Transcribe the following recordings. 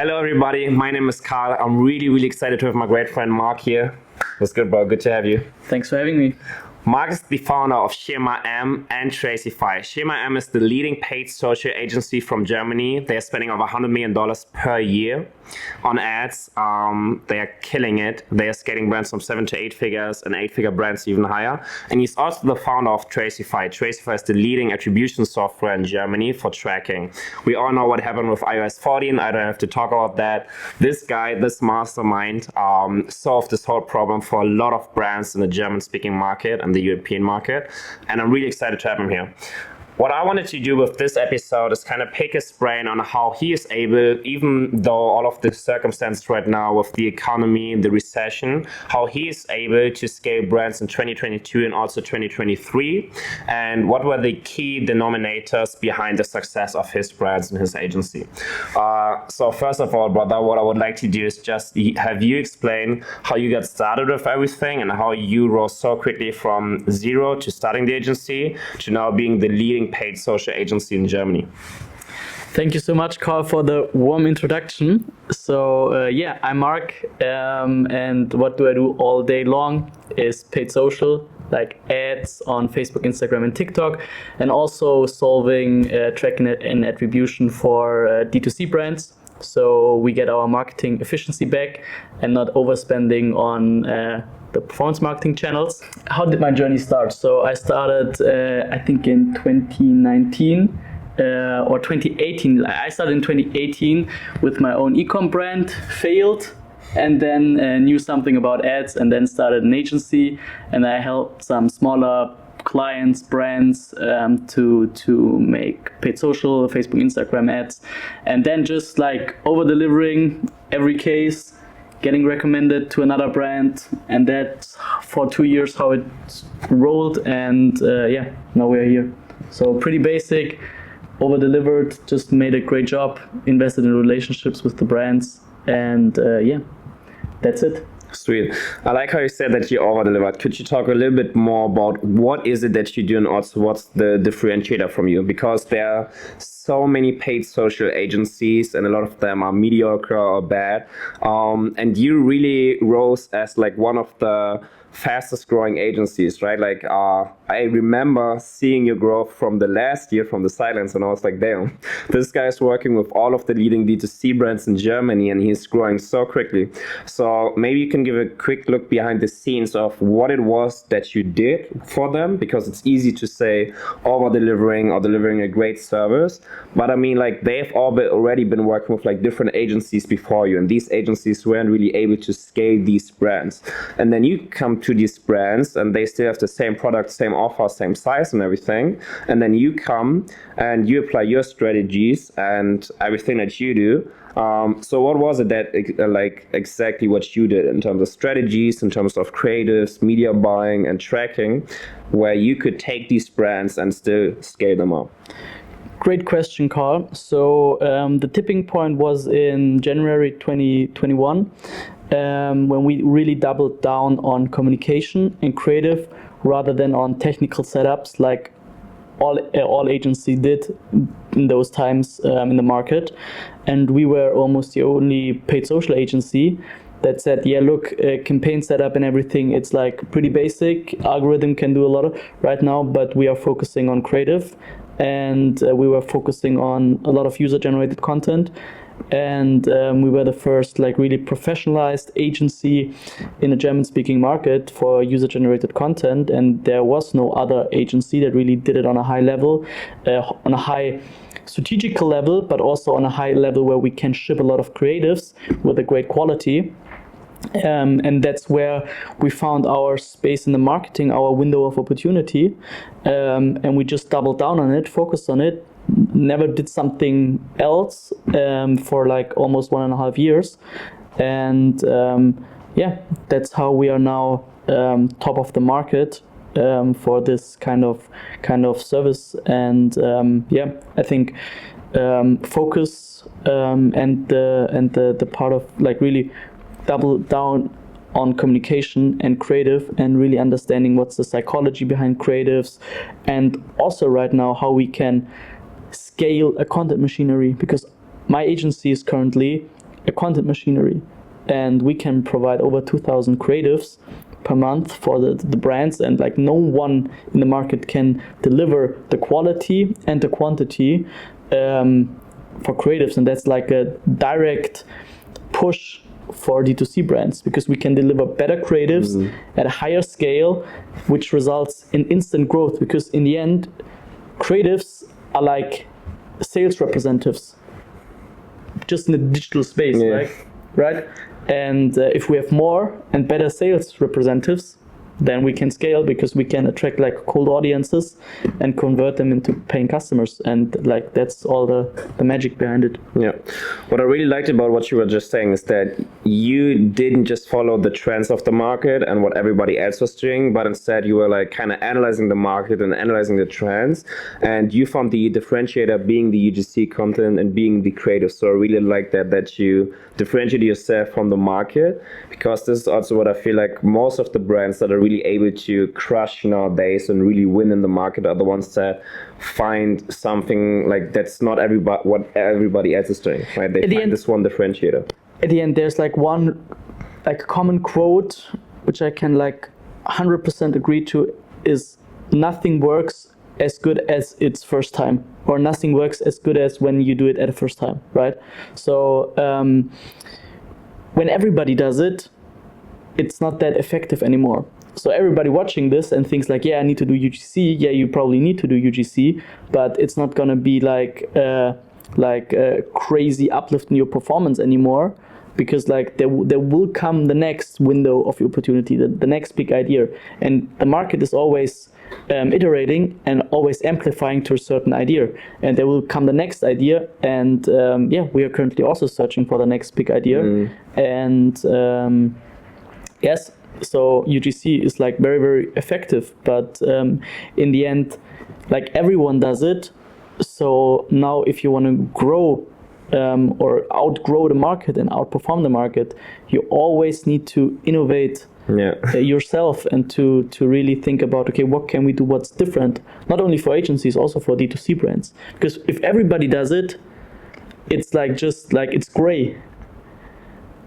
Hello, everybody. My name is Carl. I'm really excited to have my great friend Marc here. What's good, bro? Good to have you. Thanks for having me. Marc is the founder of Schema M and Tracify. Schema M is the leading paid social agency from Germany. They're spending over $100 million per year on ads. They are killing it. They are scaling brands from 7 to 8 figures and 8-figure brands even higher. And he's also the founder of Tracify. Tracify is the leading attribution software in Germany for tracking. We all know what happened with iOS 14. I don't have to talk about that. This guy, this mastermind, solved this whole problem for a lot of brands in the German-speaking market and the European market, and I'm really excited to have him here. What I wanted to do with this episode is kind of pick his brain on how he is able, even though all of the circumstances right now with the economy, the recession, how he is able to scale brands in 2022 and also 2023, and what were the key denominators behind the success of his brands and his agency. So first of all, brother, what I would like to do is just have you explain how you got started with everything and how you rose so quickly from zero to starting the agency to now being the leading paid social agency in Germany. Thank you so much, Carl, for the warm introduction. So I'm Marc, and what do I do all day long is paid social, like ads on Facebook, Instagram, and TikTok, and also solving tracking and attribution for D2C brands. So we get our marketing efficiency back and not overspending on the performance marketing channels. How did my journey start? So I started, I think in 2019 or 2018. I started in 2018 with my own e-com brand, failed, and then knew something about ads and then started an agency, and I helped some smaller clients, brands to make paid social, Facebook, Instagram ads, and then just like over delivering every case, getting recommended to another brand, and that's for 2 years how it rolled, and now we're here. So pretty basic, over delivered, just made a great job, invested in relationships with the brands, and that's it. Sweet. I like how you said that you over-delivered. Could you talk a little bit more about what is it that you do and also what's the differentiator from you? Because there are so many paid social agencies and a lot of them are mediocre or bad. And you really rose as like one of the fastest growing agencies, right? Like I remember seeing your growth from the last year from the silence, and I was like, damn, this guy is working with all of the leading D2C brands in Germany and he's growing so quickly. So maybe you can give a quick look behind the scenes of what it was that you did for them, because it's easy to say over delivering or delivering a great service, but I mean, like, they've all already been working with like different agencies before you, and these agencies weren't really able to scale these brands, and then you come to these brands and they still have the same product, same offer, same size and everything, and then you come and you apply your strategies and everything that you do. So what was it that like exactly what you did in terms of strategies, in terms of creatives, media buying and tracking, where you could take these brands and still scale them up? Great question, Carl. So the tipping point was in January 2021, when we really doubled down on communication and creative rather than on technical setups like all agencies did in those times in the market. And we were almost the only paid social agency that said, yeah, look, campaign setup and everything, it's like pretty basic. Algorithm can do a lot right now, but we are focusing on creative, and we were focusing on a lot of user-generated content. And we were the first like really professionalized agency in the German-speaking market for user-generated content, and there was no other agency that really did it on a high level, on a high strategical level, but also on a high level where we can ship a lot of creatives with a great quality. And that's where we found our space in the marketing, our window of opportunity, and we just doubled down on it, focused on it, never did something else for like almost 1.5 years, and that's how we are now top of the market for this kind of service. And I think focus and the part of like really double down on communication and creative, and really understanding what's the psychology behind creatives, and also right now how we can scale a content machinery, because my agency is currently a content machinery, and we can provide over 2,000 creatives per month for the brands, and like no one in the market can deliver the quality and the quantity for creatives, and that's like a direct push for D2C brands, because we can deliver better creatives at a higher scale, which results in instant growth, because in the end creatives are like sales representatives just in the digital space, right? And if we have more and better sales representatives, then we can scale, because we can attract like cold audiences and convert them into paying customers, and like that's all the magic behind it. Yeah, what I really liked about what you were just saying is that you didn't just follow the trends of the market and what everybody else was doing, but instead you were like kind of analyzing the market and analyzing the trends, and you found the differentiator being the UGC content and being the creative. So I really like that you differentiate yourself from the market, because this is also what I feel like most of the brands that are really able to crush nowadays and really win in the market are the ones that find something like that's not what everybody else is doing, right? They find this one differentiator. At the end, there's like one like common quote which I can like 100% agree to, is nothing works as good as its first time, or nothing works as good as when you do it at the first time, right? So when everybody does it, it's not that effective anymore. So everybody watching this and thinks like, yeah, I need to do UGC. Yeah, you probably need to do UGC, but it's not gonna be like a crazy uplift in your performance anymore, because like there will come the next window of opportunity, the next big idea, and the market is always iterating and always amplifying to a certain idea, and there will come the next idea, and we are currently also searching for the next big idea, and yes. So UGC is like very, very effective, but in the end, like everyone does it. So now if you want to grow or outgrow the market and outperform the market, you always need to innovate yourself, and to really think about, okay, what can we do, what's different, not only for agencies, also for D2C brands. Because if everybody does it, it's like just like it's gray.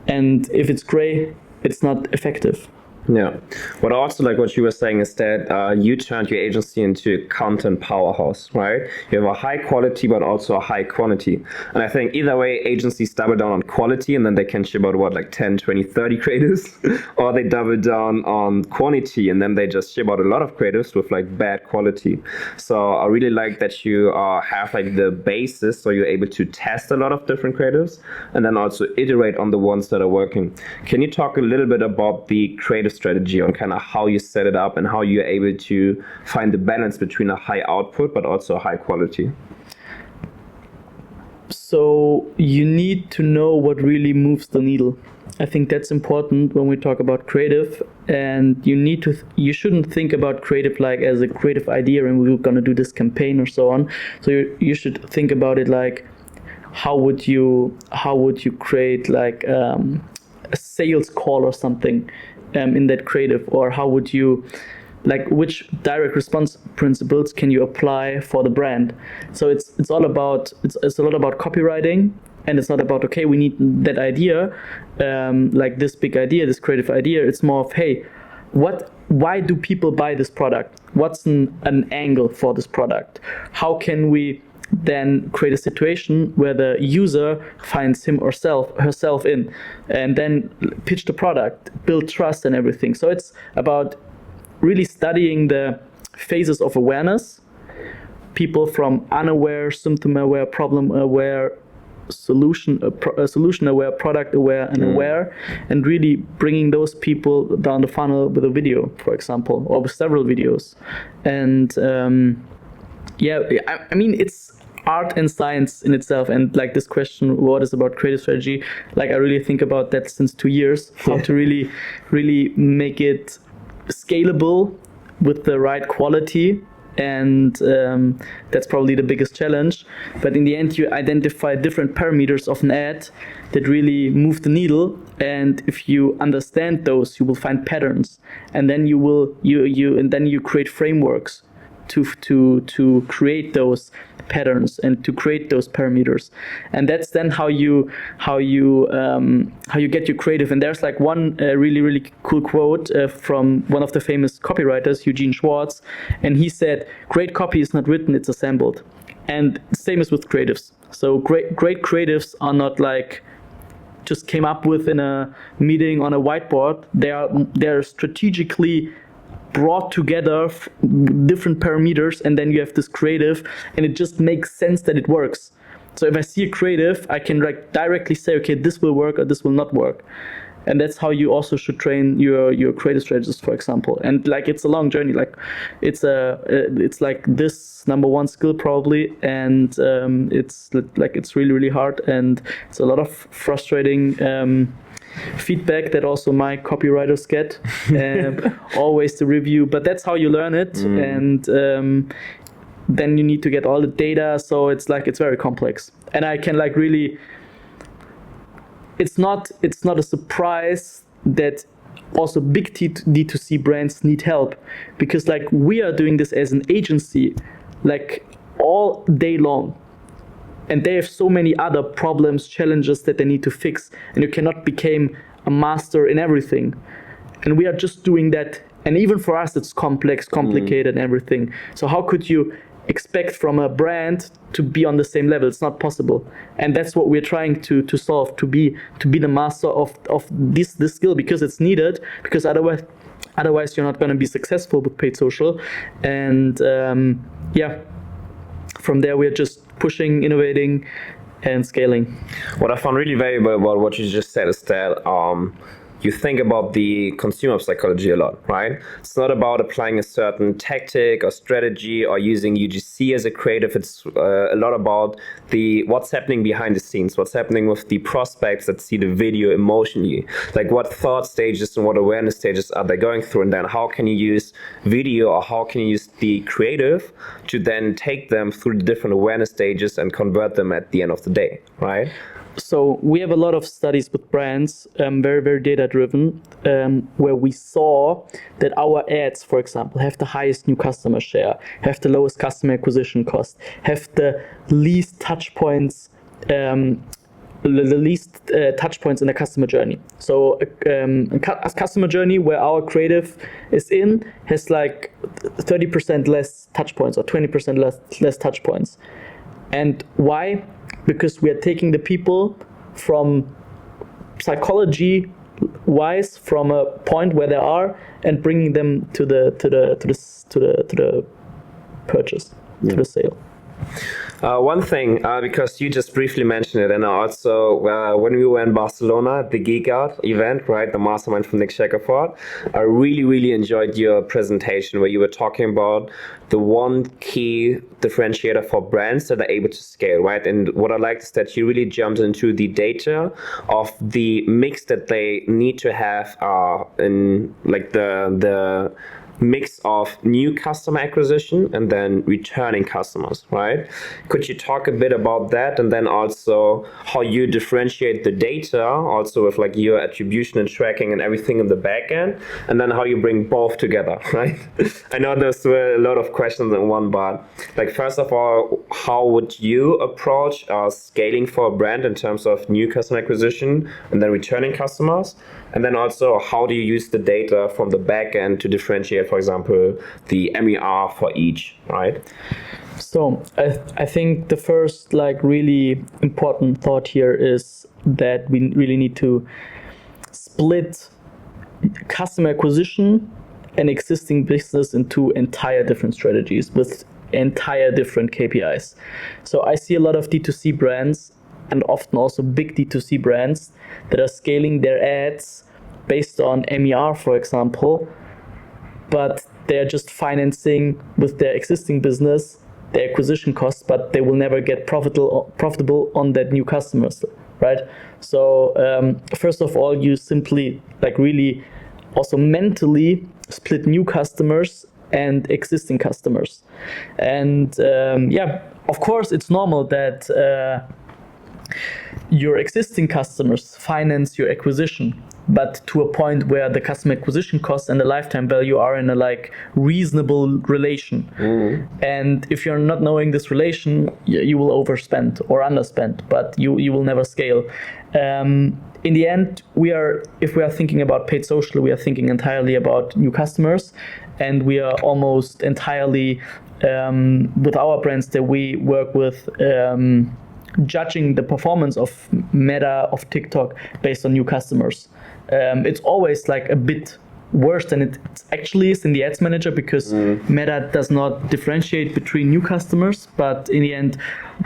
And if it's gray, it's not effective. Yeah. What I also like what you were saying is that you turned your agency into a content powerhouse, right? You have a high quality, but also a high quantity. And I think either way, agencies double down on quality, and then they can ship out like 10, 20, 30 creatives, or they double down on quantity, and then they just ship out a lot of creatives with like bad quality. So I really like that you have like the basis, so you're able to test a lot of different creatives, and then also iterate on the ones that are working. Can you talk a little bit about the creative strategy on kind of how you set it up and how you're able to find the balance between a high output but also a high quality? So you need to know what really moves the needle. I think that's important when we talk about creative, and you shouldn't think about creative like as a creative idea and we're going to do this campaign or so on. So you should think about it like, how would you create like a sales call or something in that creative, or how would you, like, which direct response principles can you apply for the brand? So it's all about it's a lot about copywriting, and it's not about, okay, we need that idea, like this big idea, this creative idea. It's more of, hey, why do people buy this product? What's an angle for this product? How can we then create a situation where the user finds him or herself in, and then pitch the product, build trust and everything. So it's about really studying the phases of awareness, people from unaware, symptom aware, problem aware, solution aware, product aware, and aware, and really bringing those people down the funnel with a video, for example, or with several videos. And I mean, it's art and science in itself. And like this question, what is about creative strategy? Like I really think about that since 2 years, how to really make it scalable with the right quality. And that's probably the biggest challenge. But in the end, you identify different parameters of an ad that really move the needle. And if you understand those, you will find patterns. And then you create frameworks to create those patterns and to create those parameters. And that's then how you get your creative. And there's like one really cool quote from one of the famous copywriters, Eugene Schwartz, and he said, "Great copy is not written, it's assembled." And same is with creatives. So great creatives are not like just came up with in a meeting on a whiteboard. They're strategically brought together different parameters, and then you have this creative, and it just makes sense that it works. So if I see a creative, I can like directly say, okay, this will work or this will not work. And that's how you also should train your creative strategists, for example. And like it's a long journey. Like it's like this number one skill probably, and it's like it's really hard, and it's a lot of frustrating feedback that also my copywriters get. Always the review, but that's how you learn it. And then you need to get all the data. So it's very complex, and I can like really. It's not a surprise that also big D2C brands need help, because like we are doing this as an agency like all day long, and they have so many other problems, challenges that they need to fix, and you cannot become a master in everything. And we are just doing that, and even for us it's complex, complicated, and everything. So how could you expect from a brand to be on the same level? It's not possible. And that's what we're trying to solve, to be the master of this skill, because it's needed, because otherwise you're not going to be successful with paid social. And from there we're just pushing, innovating, and scaling. What I found really valuable about what you just said is that you think about the consumer psychology a lot, right? It's not about applying a certain tactic or strategy or using UGC as a creative. It's a lot about what's happening behind the scenes, what's happening with the prospects that see the video emotionally, like what thought stages and what awareness stages are they going through, and then how can you use video or how can you use the creative to then take them through the different awareness stages and convert them at the end of the day, right? So we have a lot of studies with brands, very data driven, where we saw that our ads, for example, have the highest new customer share, have the lowest customer acquisition cost, have the least touch points, touch points in the customer journey. So a customer journey where our creative is in has like 30% less touch points or 20% less touch points. And why? Because we are taking the people from psychology wise from a point where they are and bringing them to the purchase, to the sale. One thing, because you just briefly mentioned it, and also when we were in Barcelona at the Geek Out event, right, the mastermind from Nick Shackelford, I really enjoyed your presentation where you were talking about the one key differentiator for brands that are able to scale, right? And what I liked is that you really jumped into the data of the mix that they need to have in like the mix of new customer acquisition and then returning customers, right? Could you talk a bit about that, and then also how you differentiate the data also with like your attribution and tracking and everything in the back end, and then how you bring both together, right? I know those were a lot of questions in one, but like first of all, how would you approach scaling for a brand in terms of new customer acquisition and then returning customers? And then also, how do you use the data from the back end to differentiate, for example, the MER for each, right? So I think the first like really important thought here is that we really need to split customer acquisition and existing business into entire different strategies with entire different KPIs. So I see a lot of D2C brands, and often also big D2C brands, that are scaling their ads based on MER, for example, but they're just financing with their existing business their acquisition costs, but they will never get profitable on that new customers, right? So first of all, you simply like really also mentally split new customers and existing customers. And of course, it's normal that your existing customers finance your acquisition, but to a point where the customer acquisition cost and the lifetime value are in a like reasonable relation. And if you're not knowing this relation, you will overspend or underspend, but you will never scale. In the end, if we are thinking about paid social, we are thinking entirely about new customers, and we are almost entirely with our brands that we work with, judging the performance of Meta, of TikTok based on new customers. It's always like a bit worse than it actually is in the ads manager, because Meta does not differentiate between new customers, but in the end,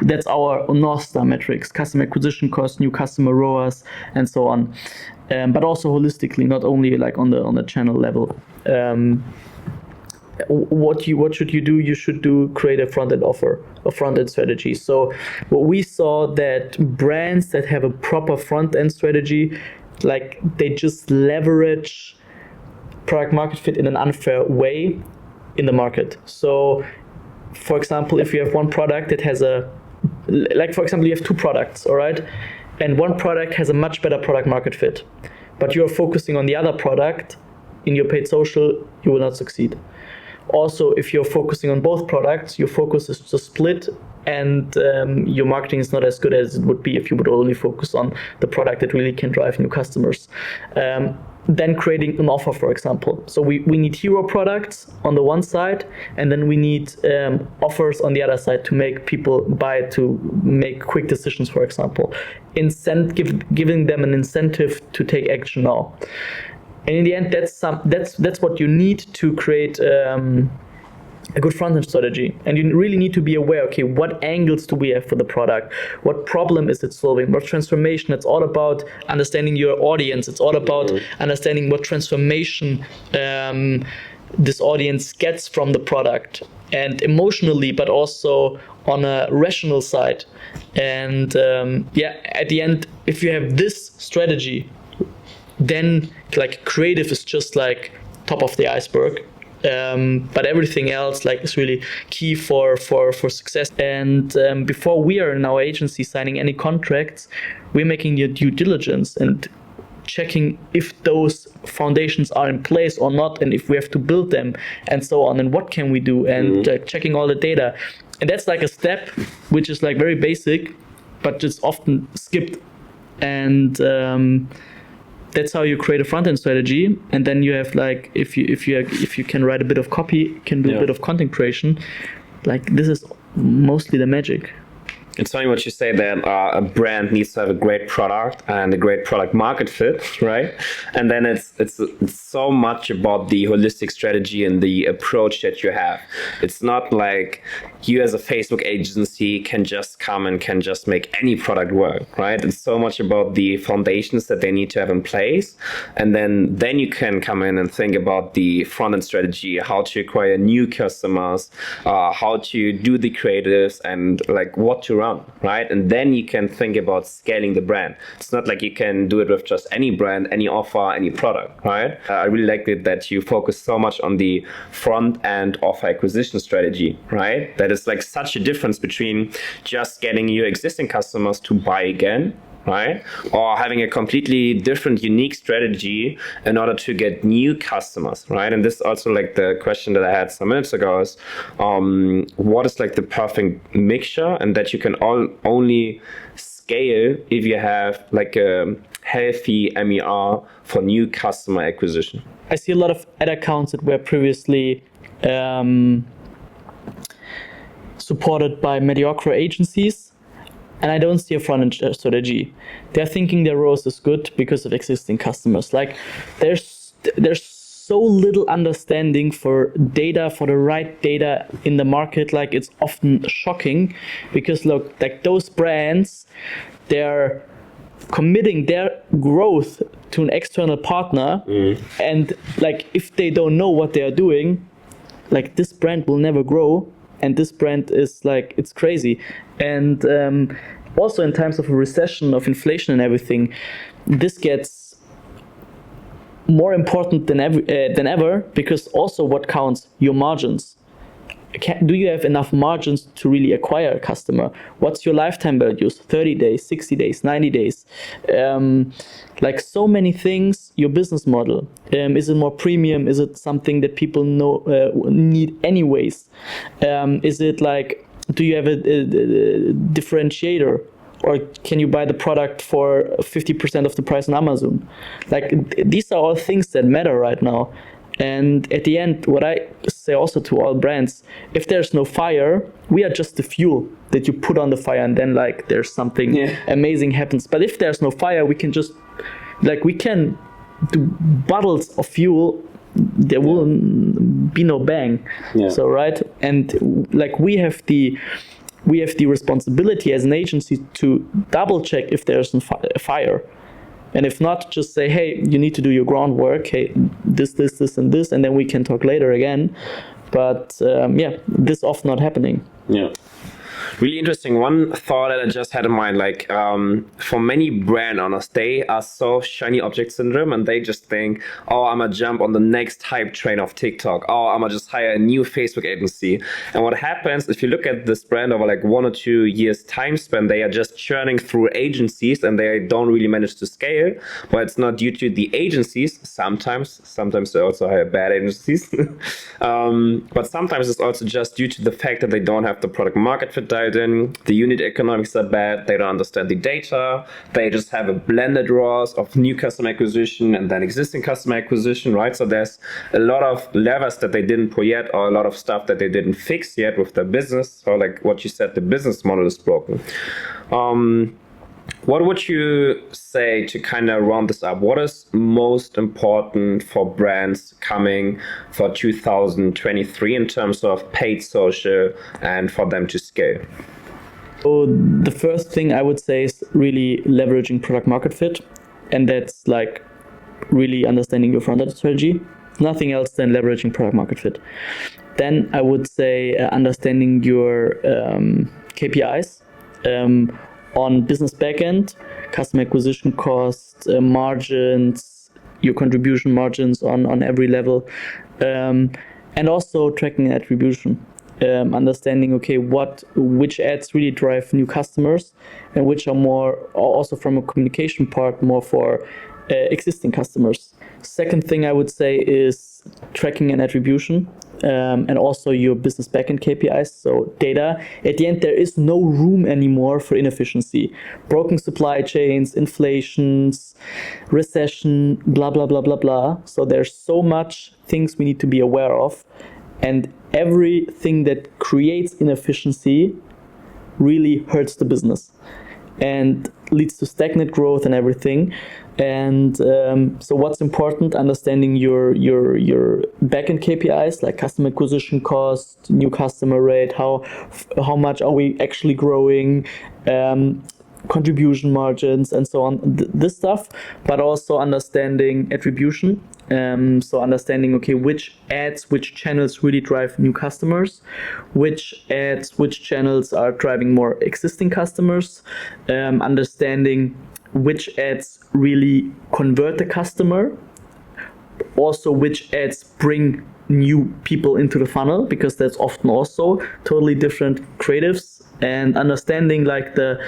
that's our North Star metrics: customer acquisition cost, new customer ROAS, and so on. But also holistically, not only like on the channel level. What should you do? You should create a front-end offer, a front-end strategy. So what we saw, that brands that have a proper front-end strategy, like they just leverage product market fit in an unfair way in the market. So for example, if you have one product that has for example, you have two products, all right? And one product has a much better product market fit, but you're focusing on the other product in your paid social, you will not succeed. Also, if you're focusing on both products, your focus is just split, and your marketing is not as good as it would be if you would only focus on the product that really can drive new customers. Then creating an offer, for example. So we need hero products on the one side, and then we need offers on the other side to make people buy, to make quick decisions, for example. Giving them an incentive to take action now. And in the end, that's what you need to create a good front-end strategy. And you really need to be aware, okay, what angles do we have for the product? What problem is it solving? What transformation? It's all about understanding your audience. It's all about understanding what transformation this audience gets from the product, and emotionally, but also on a rational side. And at the end, if you have this strategy, then like creative is just like top of the iceberg, but everything else like is really key for success. And before we are in our agency signing any contracts, we're making the due diligence and checking if those foundations are in place or not, and if we have to build them, and so on, and what can we do, and checking all the data. And that's like a step which is like very basic, but just often skipped. And that's how you create a front-end strategy. And then you have like, if you can write a bit of copy, can do a bit of content creation, like this is mostly the magic. It's funny what you say, that a brand needs to have a great product and a great product market fit, right? And then it's so much about the holistic strategy and the approach that you have. It's not like you as a Facebook agency can just come and can just make any product work, right? It's so much about the foundations that they need to have in place. And then you can come in and think about the front-end strategy, how to acquire new customers, how to do the creatives, and like what to run, right? And then you can think about scaling the brand. It's not like you can do it with just any brand, any offer, any product, right? I really like it that you focus so much on the front-end offer acquisition strategy, right? That is like such a difference between just getting your existing customers to buy again, right? Or having a completely different, unique strategy in order to get new customers, right? And this is also like the question that I had some minutes ago is, what is like the perfect mixture, and that you can only scale if you have like a healthy MER for new customer acquisition. I see a lot of ad accounts that were previously supported by mediocre agencies, and I don't see a front-end strategy. They're thinking their ROAS is good because of existing customers. Like there's so little understanding for data, for the right data in the market. Like it's often shocking, because look, like those brands, they're committing their growth to an external partner, and like if they don't know what they are doing, like this brand will never grow. And this brand is like, it's crazy. And also in times of a recession, of inflation and everything, this gets more important than ever, because also what counts, your margins. do you have enough margins to really acquire a customer? What's your lifetime value? 30 days, 60 days, 90 days? Like so many things, your business model. Is it more premium? Is it something that people need anyways? Is it like, do you have a differentiator? Or can you buy the product for 50% of the price on Amazon? Like, these are all things that matter right now. And at the end, what I say also to all brands, if there's no fire, we are just the fuel that you put on the fire, and then like there's something amazing happens. But if there's no fire, we can just, like, we can do bottles of fuel, there will be no bang. So right, and like we have the responsibility as an agency to double check if there's a fire. And if not, just say, hey, you need to do your groundwork. Hey, this, and this, and then we can talk later again. But this often not happening. Yeah. Really interesting. One thought that I just had in mind, like for many brand owners, they are so shiny object syndrome, and they just think, oh, I'm gonna jump on the next hype train of TikTok. Oh, I'm gonna just hire a new Facebook agency. And what happens if you look at this brand over like 1 or 2 years time span, they are just churning through agencies and they don't really manage to scale. But it's not due to the agencies. Sometimes they also hire bad agencies. But sometimes it's also just due to the fact that they don't have the product market fit dialed in, the unit economics are bad, they don't understand the data, they just have a blended ROAS of new customer acquisition and then existing customer acquisition, right? So there's a lot of levers that they didn't pull yet, or a lot of stuff that they didn't fix yet with their business. So like what you said, the business model is broken. What would you say to kind of round this up? What is most important for brands coming for 2023 in terms of paid social and for them to scale? So the first thing I would say is really leveraging product market fit. And that's like really understanding your front-end strategy. Nothing else than leveraging product market fit. Then I would say understanding your KPIs. On business backend, customer acquisition costs, margins, your contribution margins on every level, and also tracking attribution, understanding which ads really drive new customers and which are more, also from a communication part, more for existing customers. Second thing I would say is tracking and attribution. And also your business backend KPIs, so data. At the end, there is no room anymore for inefficiency. Broken supply chains, inflations, recession, blah, blah, blah, blah, blah. So there's so much things we need to be aware of. And everything that creates inefficiency really hurts the business and leads to stagnant growth and everything. And so what's important, understanding your backend KPIs, like customer acquisition cost, new customer rate, how much are we actually growing, contribution margins, and so on, this stuff, but also understanding attribution. So understanding, which ads, which channels really drive new customers, which ads, which channels are driving more existing customers, understanding which ads really convert the customer, also which ads bring new people into the funnel, because that's often also totally different creatives, and understanding like the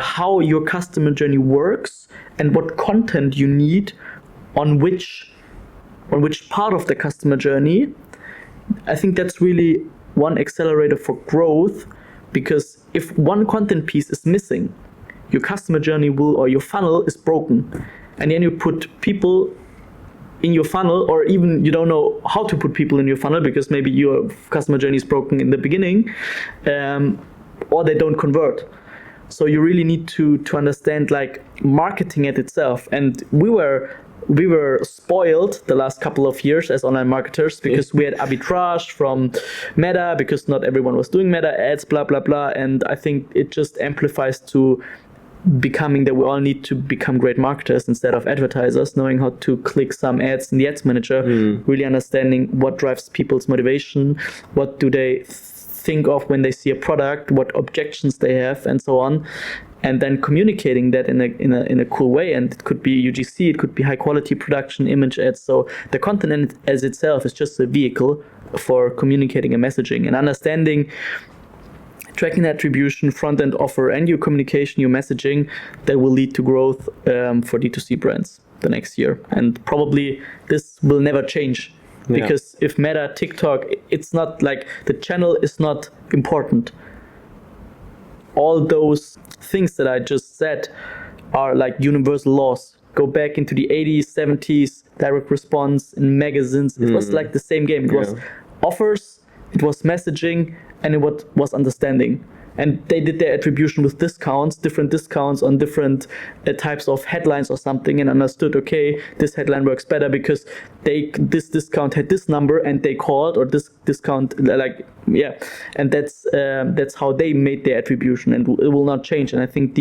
how your customer journey works and what content you need on which part of the customer journey. I think that's really one accelerator for growth, because if one content piece is missing, your customer journey or your funnel is broken. And then you put people in your funnel, or even you don't know how to put people in your funnel because maybe your customer journey is broken in the beginning, or they don't convert. So you really need to understand like marketing at itself. And we were spoiled the last couple of years as online marketers, because we had arbitrage from Meta, because not everyone was doing Meta ads, blah, blah, blah. And I think it just amplifies to becoming that we all need to become great marketers instead of advertisers, knowing how to click some ads in the ads manager, really understanding what drives people's motivation, what do they think of when they see a product, what objections they have, and so on. And then communicating that in a cool way. And it could be UGC, it could be high quality production, image ads. So the content as itself is just a vehicle for communicating and messaging, and understanding tracking attribution, front-end offer, and your communication, your messaging, that will lead to growth for D2C brands the next year. And probably this will never change, because if Meta, TikTok, it's not like the channel is not important. All those things that I just said are like universal laws. Go back into the 80s, 70s, direct response in magazines. It was like the same game. It was offers, it was messaging, and it was understanding. And they did their attribution with discounts, different discounts on different types of headlines or something, and understood, okay, this headline works better because this discount had this number and they called, or this discount, and that's how they made their attribution, and it will not change. And I think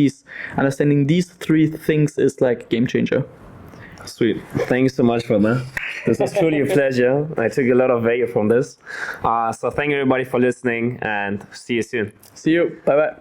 understanding these three things is like a game changer. Sweet. Thank you so much for that. This was truly a pleasure. I took a lot of value from this. So thank you everybody for listening, and see you soon. See you. Bye-bye.